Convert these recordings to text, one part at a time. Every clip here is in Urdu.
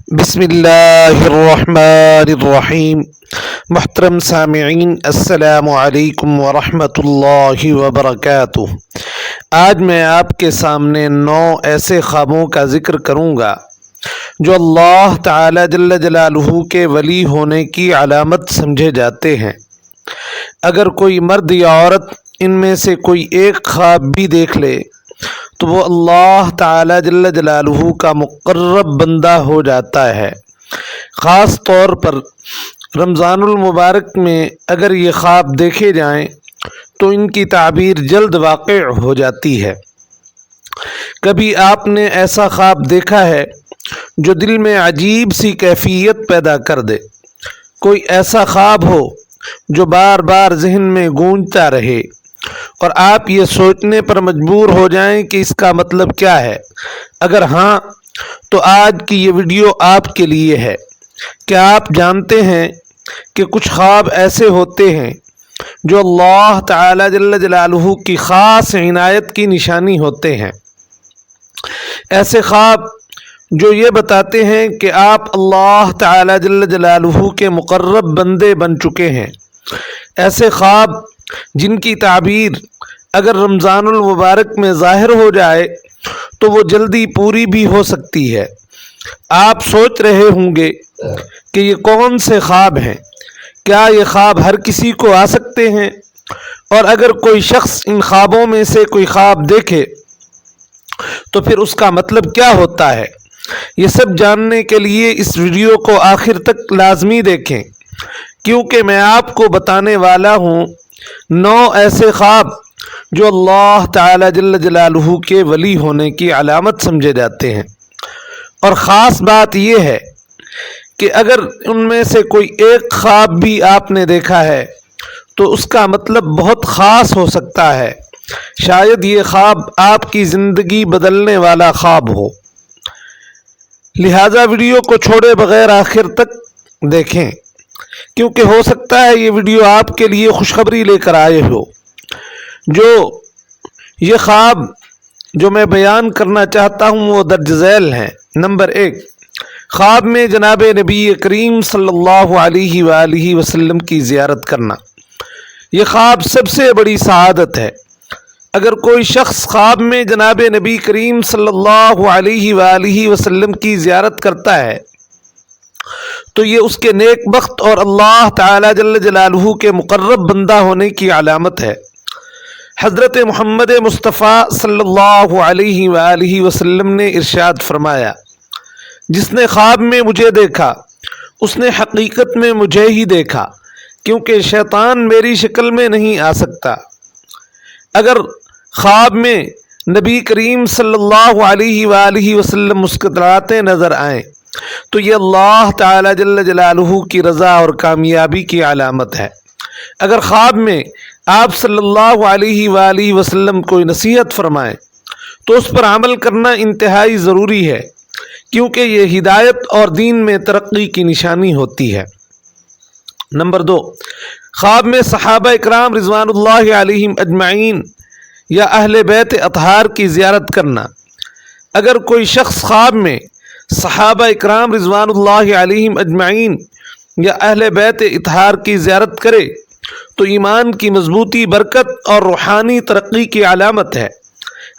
بسم اللہ الرحمن الرحیم۔ محترم سامعین، السلام علیکم ورحمۃ اللہ وبرکاتہ۔ آج میں آپ کے سامنے 9 ایسے خوابوں کا ذکر کروں گا جو اللہ تعالی جل جلالہ کے ولی ہونے کی علامت سمجھے جاتے ہیں۔ اگر کوئی مرد یا عورت ان میں سے کوئی ایک خواب بھی دیکھ لے تو وہ اللہ تعالی جل جلالہ کا مقرب بندہ ہو جاتا ہے۔ خاص طور پر رمضان المبارک میں اگر یہ خواب دیکھے جائیں تو ان کی تعبیر جلد واقع ہو جاتی ہے۔ کبھی آپ نے ایسا خواب دیکھا ہے جو دل میں عجیب سی کیفیت پیدا کر دے؟ کوئی ایسا خواب ہو جو بار بار ذہن میں گونجتا رہے اور آپ یہ سوچنے پر مجبور ہو جائیں کہ اس کا مطلب کیا ہے؟ اگر ہاں تو آج کی یہ ویڈیو آپ کے لیے ہے۔ کیا آپ جانتے ہیں کہ کچھ خواب ایسے ہوتے ہیں جو اللہ تعالی جل جلالہ کی خاص عنایت کی نشانی ہوتے ہیں؟ ایسے خواب جو یہ بتاتے ہیں کہ آپ اللہ تعالی جل جلالہ کے مقرب بندے بن چکے ہیں۔ ایسے خواب جن کی تعبیر اگر رمضان المبارک میں ظاہر ہو جائے تو وہ جلدی پوری بھی ہو سکتی ہے۔ آپ سوچ رہے ہوں گے کہ یہ کون سے خواب ہیں؟ کیا یہ خواب ہر کسی کو آ سکتے ہیں؟ اور اگر کوئی شخص ان خوابوں میں سے کوئی خواب دیکھے تو پھر اس کا مطلب کیا ہوتا ہے؟ یہ سب جاننے کے لیے اس ویڈیو کو آخر تک لازمی دیکھیں، کیونکہ میں آپ کو بتانے والا ہوں 9 ایسے خواب جو اللہ تعالی جل جلالہ کے ولی ہونے کی علامت سمجھے جاتے ہیں۔ اور خاص بات یہ ہے کہ اگر ان میں سے کوئی ایک خواب بھی آپ نے دیکھا ہے تو اس کا مطلب بہت خاص ہو سکتا ہے۔ شاید یہ خواب آپ کی زندگی بدلنے والا خواب ہو۔ لہذا ویڈیو کو چھوڑے بغیر آخر تک دیکھیں، کیونکہ ہو سکتا ہے یہ ویڈیو آپ کے لیے خوشخبری لے کر آئے ہو۔ یہ خواب جو میں بیان کرنا چاہتا ہوں وہ درج ذیل ہیں۔ نمبر 1، خواب میں جناب نبی کریم صلی اللہ علیہ وآلہ وسلم کی زیارت کرنا۔ یہ خواب سب سے بڑی سعادت ہے۔ اگر کوئی شخص خواب میں جناب نبی کریم صلی اللہ علیہ وآلہ وسلم کی زیارت کرتا ہے تو یہ اس کے نیک بخت اور اللہ تعالی جل جلالہ کے مقرب بندہ ہونے کی علامت ہے۔ حضرت محمد مصطفیٰ صلی اللہ علیہ وآلہ وسلم نے ارشاد فرمایا، جس نے خواب میں مجھے دیکھا اس نے حقیقت میں مجھے ہی دیکھا، کیونکہ شیطان میری شکل میں نہیں آ سکتا۔ اگر خواب میں نبی کریم صلی اللہ علیہ وآلہ وسلم مسکراتے نظر آئیں تو یہ اللہ تعالی جل جلالہ کی رضا اور کامیابی کی علامت ہے۔ اگر خواب میں آپ صلی اللہ علیہ وآلہ وسلم کوئی نصیحت فرمائیں تو اس پر عمل کرنا انتہائی ضروری ہے، کیونکہ یہ ہدایت اور دین میں ترقی کی نشانی ہوتی ہے۔ نمبر 2، خواب میں صحابہ اکرام رضوان اللہ علیہم اجمعین یا اہل بیت اطہار کی زیارت کرنا۔ اگر کوئی شخص خواب میں صحابہ اکرام رضوان اللہ علیہم اجمعین یا اہل بیت اطہار کی زیارت کرے تو ایمان کی مضبوطی، برکت اور روحانی ترقی کی علامت ہے۔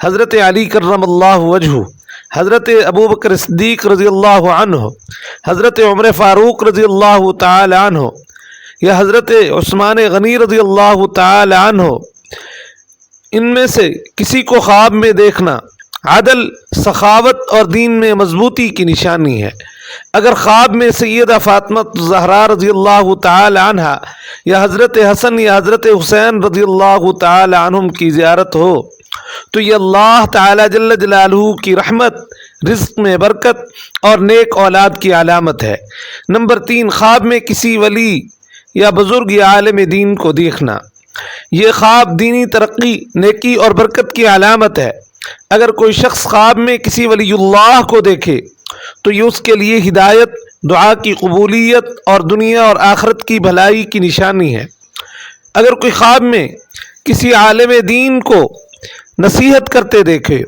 حضرت علی کرم اللہ وجہہ، حضرت ابوبکر صدیق رضی اللہ عنہ، حضرت عمر فاروق رضی اللہ تعالی عنہ یا حضرت عثمان غنی رضی اللہ تعالی عنہ، ان میں سے کسی کو خواب میں دیکھنا عدل، سخاوت اور دین میں مضبوطی کی نشانی ہے۔ اگر خواب میں سیدہ فاطمہ الزہرا رضی اللہ تعالی عنہا یا حضرت حسن یا حضرت حسین رضی اللہ تعالی عنہم کی زیارت ہو تو یہ اللہ تعالی جل جلالہ کی رحمت، رزق میں برکت اور نیک اولاد کی علامت ہے۔ نمبر 3، خواب میں کسی ولی یا بزرگ یا عالم دین کو دیکھنا۔ یہ خواب دینی ترقی، نیکی اور برکت کی علامت ہے۔ اگر کوئی شخص خواب میں کسی ولی اللہ کو دیکھے تو یہ اس کے لیے ہدایت، دعا کی قبولیت اور دنیا اور آخرت کی بھلائی کی نشانی ہے۔ اگر کوئی خواب میں کسی عالم دین کو نصیحت کرتے دیکھے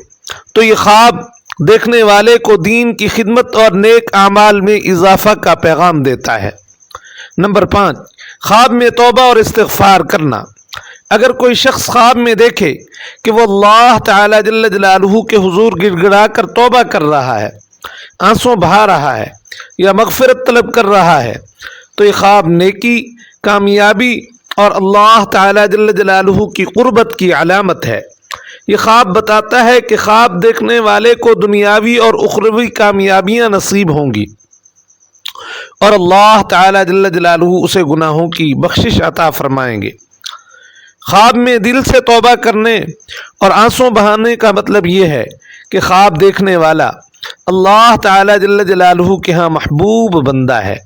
تو یہ خواب دیکھنے والے کو دین کی خدمت اور نیک اعمال میں اضافہ کا پیغام دیتا ہے۔ نمبر 5، خواب میں توبہ اور استغفار کرنا۔ اگر کوئی شخص خواب میں دیکھے کہ وہ اللہ تعالی جل جلالہ کے حضور گڑ گڑا کر توبہ کر رہا ہے، آنسو بہا رہا ہے یا مغفرت طلب کر رہا ہے، تو یہ خواب نیکی، کامیابی اور اللہ تعالی جل جلالہ کی قربت کی علامت ہے۔ یہ خواب بتاتا ہے کہ خواب دیکھنے والے کو دنیاوی اور اخروی کامیابیاں نصیب ہوں گی اور اللہ تعالی جل جلالہ اسے گناہوں کی بخشش عطا فرمائیں گے۔ خواب میں دل سے توبہ کرنے اور آنسو بہانے کا مطلب یہ ہے کہ خواب دیکھنے والا اللہ تعالی جل جلالہ کے ہاں محبوب بندہ ہے۔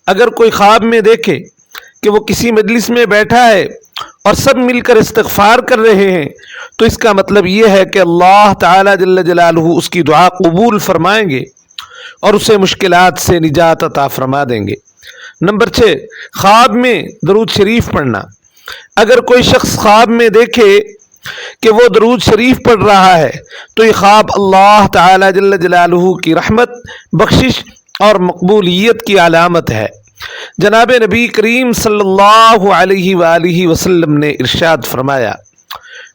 اگر کوئی خواب میں دیکھے کہ وہ کسی مجلس میں بیٹھا ہے اور سب مل کر استغفار کر رہے ہیں، تو اس کا مطلب یہ ہے کہ اللہ تعالی جل جلالہ اس کی دعا قبول فرمائیں گے اور اسے مشکلات سے نجات عطا فرما دیں گے۔ نمبر 6، خواب میں درود شریف پڑھنا۔ اگر کوئی شخص خواب میں دیکھے کہ وہ درود شریف پڑھ رہا ہے تو یہ خواب اللہ تعالی جل جلالہ کی رحمت، بخشش اور مقبولیت کی علامت ہے۔ جناب نبی کریم صلی اللہ علیہ وآلہ وسلم نے ارشاد فرمایا،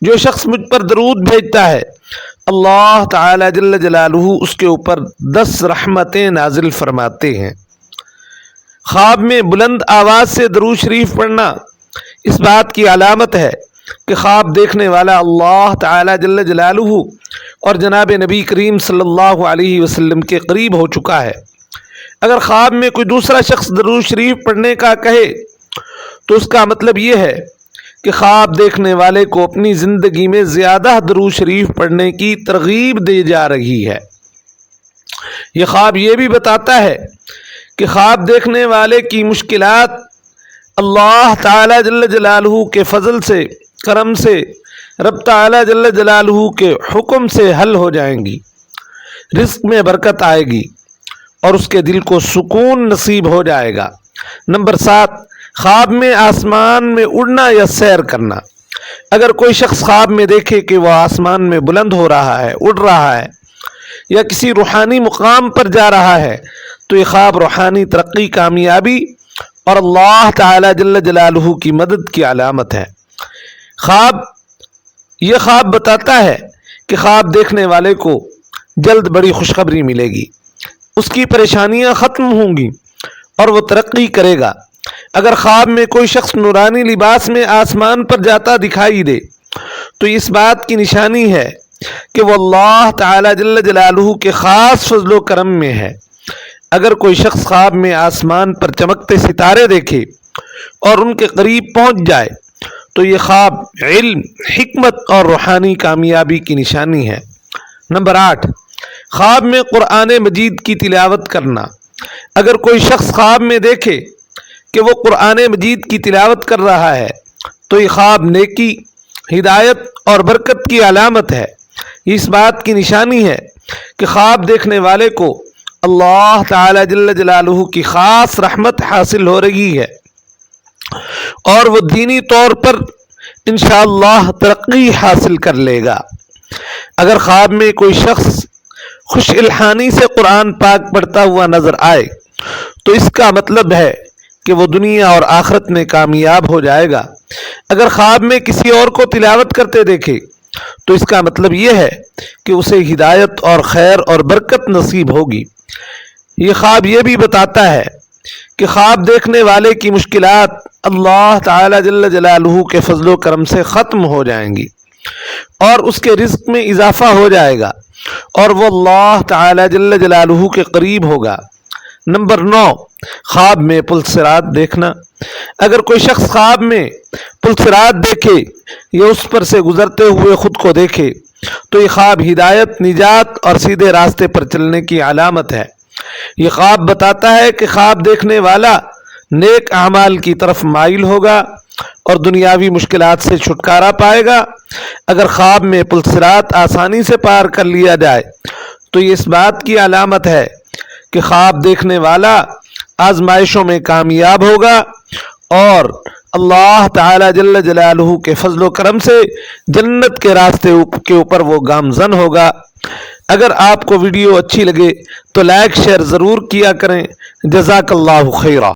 جو شخص مجھ پر درود بھیجتا ہے اللہ تعالی جل جلالہ اس کے اوپر 10 رحمتیں نازل فرماتے ہیں۔ خواب میں بلند آواز سے درود شریف پڑھنا اس بات کی علامت ہے کہ خواب دیکھنے والا اللہ تعالی جل جلالہ اور جناب نبی کریم صلی اللہ علیہ وسلم کے قریب ہو چکا ہے۔ اگر خواب میں کوئی دوسرا شخص درود شریف پڑھنے کا کہے تو اس کا مطلب یہ ہے کہ خواب دیکھنے والے کو اپنی زندگی میں زیادہ درود شریف پڑھنے کی ترغیب دی جا رہی ہے۔ یہ خواب یہ بھی بتاتا ہے کہ خواب دیکھنے والے کی مشکلات اللہ تعالی جل جلالہ کے فضل سے، کرم سے، رب تعالی جل جلالہ کے حکم سے حل ہو جائیں گی، رزق میں برکت آئے گی اور اس کے دل کو سکون نصیب ہو جائے گا۔ نمبر 7، خواب میں آسمان میں اڑنا یا سیر کرنا۔ اگر کوئی شخص خواب میں دیکھے کہ وہ آسمان میں بلند ہو رہا ہے، اڑ رہا ہے یا کسی روحانی مقام پر جا رہا ہے تو یہ خواب روحانی ترقی، کامیابی اور اللہ تعالی جل جلالہ کی مدد کی علامت ہے۔ یہ خواب بتاتا ہے کہ خواب دیکھنے والے کو جلد بڑی خوشخبری ملے گی، اس کی پریشانیاں ختم ہوں گی اور وہ ترقی کرے گا۔ اگر خواب میں کوئی شخص نورانی لباس میں آسمان پر جاتا دکھائی دے تو اس بات کی نشانی ہے کہ وہ اللہ تعالی جل جلالہ کے خاص فضل و کرم میں ہے۔ اگر کوئی شخص خواب میں آسمان پر چمکتے ستارے دیکھے اور ان کے قریب پہنچ جائے تو یہ خواب علم، حکمت اور روحانی کامیابی کی نشانی ہے۔ نمبر 8، خواب میں قرآن مجید کی تلاوت کرنا۔ اگر کوئی شخص خواب میں دیکھے کہ وہ قرآن مجید کی تلاوت کر رہا ہے تو یہ خواب نیکی، ہدایت اور برکت کی علامت ہے۔ یہ اس بات کی نشانی ہے کہ خواب دیکھنے والے کو اللہ تعالی جل جلالہ کی خاص رحمت حاصل ہو رہی ہے اور وہ دینی طور پر انشاءاللہ ترقی حاصل کر لے گا۔ اگر خواب میں کوئی شخص خوش الحانی سے قرآن پاک پڑھتا ہوا نظر آئے تو اس کا مطلب ہے کہ وہ دنیا اور آخرت میں کامیاب ہو جائے گا۔ اگر خواب میں کسی اور کو تلاوت کرتے دیکھے تو اس کا مطلب یہ ہے کہ اسے ہدایت اور خیر اور برکت نصیب ہوگی۔ یہ خواب یہ بھی بتاتا ہے کہ خواب دیکھنے والے کی مشکلات اللہ تعالی جل جلالہ کے فضل و کرم سے ختم ہو جائیں گی اور اس کے رزق میں اضافہ ہو جائے گا اور وہ اللہ تعالی جل جلالہ کے قریب ہوگا۔ نمبر 9، خواب میں پل صراط دیکھنا۔ اگر کوئی شخص خواب میں پل صراط دیکھے یا اس پر سے گزرتے ہوئے خود کو دیکھے تو یہ خواب ہدایت، نجات اور سیدھے راستے پر چلنے کی علامت ہے۔ یہ خواب بتاتا ہے کہ خواب دیکھنے والا نیک اعمال کی طرف مائل ہوگا اور دنیاوی مشکلات سے چھٹکارا پائے گا۔ اگر خواب میں پل صراط آسانی سے پار کر لیا جائے تو یہ اس بات کی علامت ہے کہ خواب دیکھنے والا آزمائشوں میں کامیاب ہوگا اور اللہ تعالی جل جلالہ کے فضل و کرم سے جنت کے راستے کے اوپر وہ گامزن ہوگا۔ اگر آپ کو ویڈیو اچھی لگے تو لائک شیئر ضرور کیا کریں۔ جزاک اللہ خیرہ۔